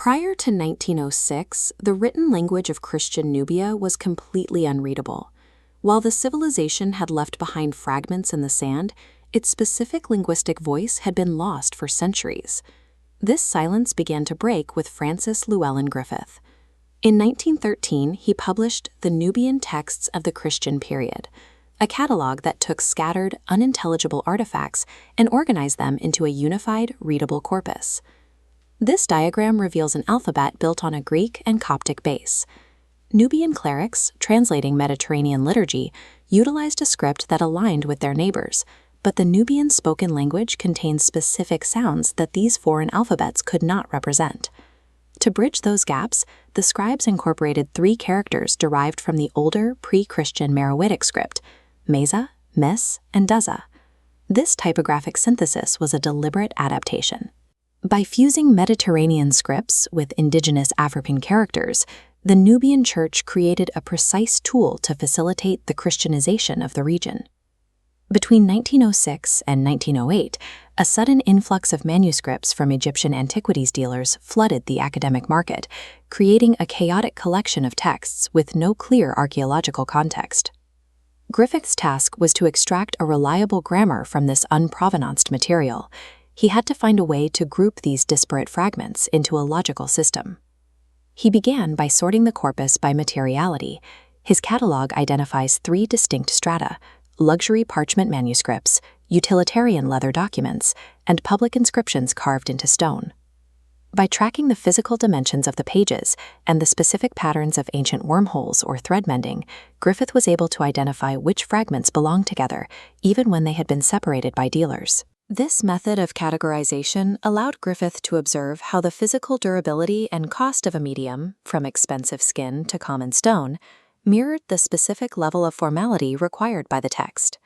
Prior to 1906, the written language of Christian Nubia was completely unreadable. While the civilization had left behind fragments in the sand, its specific linguistic voice had been lost for centuries. This silence began to break with Francis Llewellyn Griffith. In 1913, he published the Nubian Texts of the Christian Period, a catalog that took scattered, unintelligible artifacts and organized them into a unified, readable corpus. This diagram reveals an alphabet built on a Greek and Coptic base. Nubian clerics, translating Mediterranean liturgy, utilized a script that aligned with their neighbors, but the Nubian spoken language contained specific sounds that these foreign alphabets could not represent. To bridge those gaps, the scribes incorporated 3 characters derived from the older pre-Christian Meroitic script, Mesa, Mis, and Daza. This typographic synthesis was a deliberate adaptation. By fusing Mediterranean scripts with indigenous African characters, the Nubian Church created a precise tool to facilitate the Christianization of the region. Between 1906 and 1908, a sudden influx of manuscripts from Egyptian antiquities dealers flooded the academic market, creating a chaotic collection of texts with no clear archaeological context. Griffith's task was to extract a reliable grammar from this unprovenanced material. He had to find a way to group these disparate fragments into a logical system. He began by sorting the corpus by materiality. His catalog identifies 3 distinct strata: luxury parchment manuscripts, utilitarian leather documents, and public inscriptions carved into stone. By tracking the physical dimensions of the pages and the specific patterns of ancient wormholes or thread mending, Griffith was able to identify which fragments belonged together, even when they had been separated by dealers. This method of categorization allowed Griffith to observe how the physical durability and cost of a medium, from expensive skin to common stone, mirrored the specific level of formality required by the text.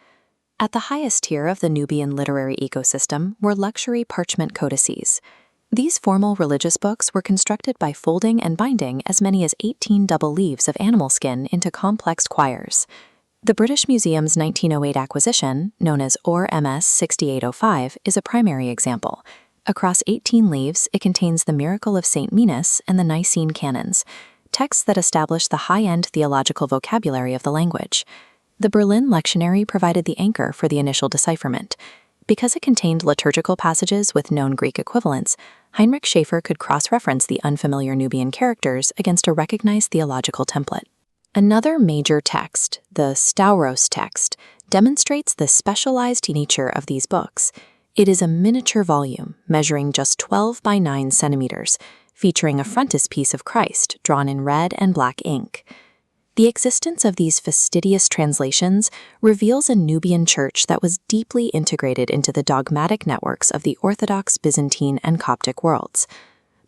At the highest tier of the Nubian literary ecosystem were luxury parchment codices. These formal religious books were constructed by folding and binding as many as 18 double leaves of animal skin into complex quires. The British Museum's 1908 acquisition, known as OR-MS 6805, is a primary example. Across 18 leaves, it contains the Miracle of St. Minas and the Nicene Canons, texts that establish the high-end theological vocabulary of the language. The Berlin lectionary provided the anchor for the initial decipherment. Because it contained liturgical passages with known Greek equivalents, Heinrich Schaeffer could cross-reference the unfamiliar Nubian characters against a recognized theological template. Another major text, the Stauros text, demonstrates the specialized nature of these books. It is a miniature volume, measuring just 12 by 9 centimeters, featuring a frontispiece of Christ drawn in red and black ink. The existence of these fastidious translations reveals a Nubian church that was deeply integrated into the dogmatic networks of the Orthodox, Byzantine, and Coptic worlds.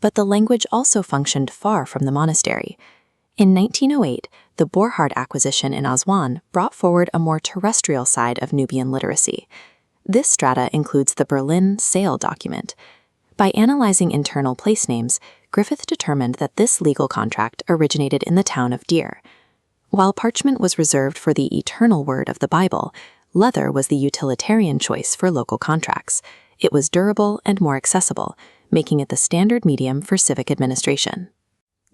But the language also functioned far from the monastery. In 1908, the Borhard acquisition in Aswan brought forward a more terrestrial side of Nubian literacy. This strata includes the Berlin Sale document. By analyzing internal place names, Griffith determined that this legal contract originated in the town of Deir. While parchment was reserved for the eternal word of the Bible, leather was the utilitarian choice for local contracts. It was durable and more accessible, making it the standard medium for civic administration.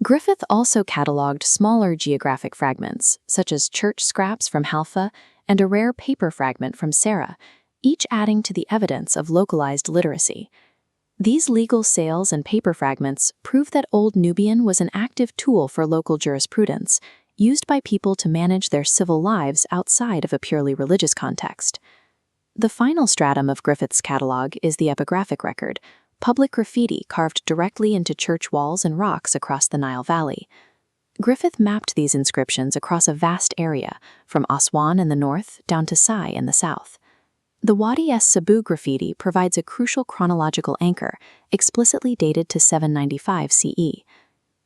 Griffith also cataloged smaller geographic fragments, such as church scraps from Halfa and a rare paper fragment from Sarah, each adding to the evidence of localized literacy. These legal sales and paper fragments prove that Old Nubian was an active tool for local jurisprudence, used by people to manage their civil lives outside of a purely religious context. The final stratum of Griffith's catalog is the epigraphic record, public graffiti carved directly into church walls and rocks across the Nile Valley. Griffith mapped these inscriptions across a vast area, from Aswan in the north down to Sai in the south. The Wadi es-Sabu graffiti provides a crucial chronological anchor, explicitly dated to 795 CE.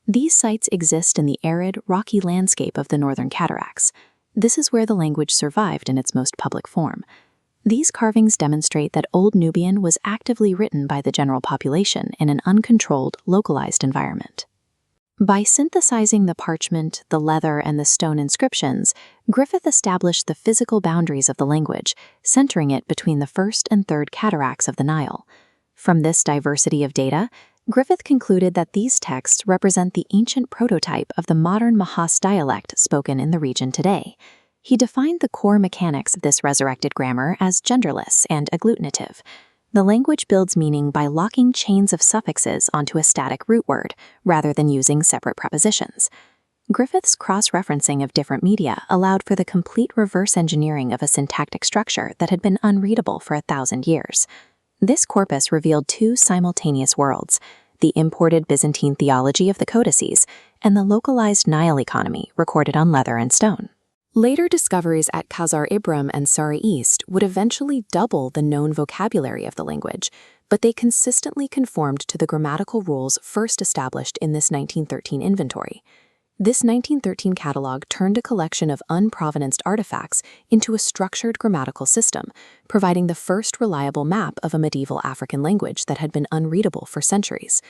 These sites exist in the arid, rocky landscape of the Northern Cataracts. This is where the language survived in its most public form. These carvings demonstrate that Old Nubian was actively written by the general population in an uncontrolled, localized environment. By synthesizing the parchment, the leather, and the stone inscriptions, Griffith established the physical boundaries of the language, centering it between the first and third cataracts of the Nile. From this diversity of data, Griffith concluded that these texts represent the ancient prototype of the modern Mahas dialect spoken in the region today. He defined the core mechanics of this resurrected grammar as genderless and agglutinative. The language builds meaning by locking chains of suffixes onto a static root word, rather than using separate prepositions. Griffith's cross-referencing of different media allowed for the complete reverse engineering of a syntactic structure that had been unreadable for 1,000 years. This corpus revealed two simultaneous worlds: the imported Byzantine theology of the codices and the localized Nile economy recorded on leather and stone. Later discoveries at Khazar Ibram and Sari East would eventually double the known vocabulary of the language, but they consistently conformed to the grammatical rules first established in this 1913 inventory. This 1913 catalog turned a collection of unprovenanced artifacts into a structured grammatical system, providing the first reliable map of a medieval African language that had been unreadable for centuries.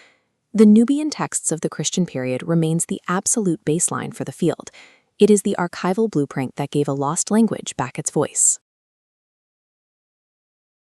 The Nubian texts of the Christian period remains the absolute baseline for the field. It is the archival blueprint that gave a lost language back its voice.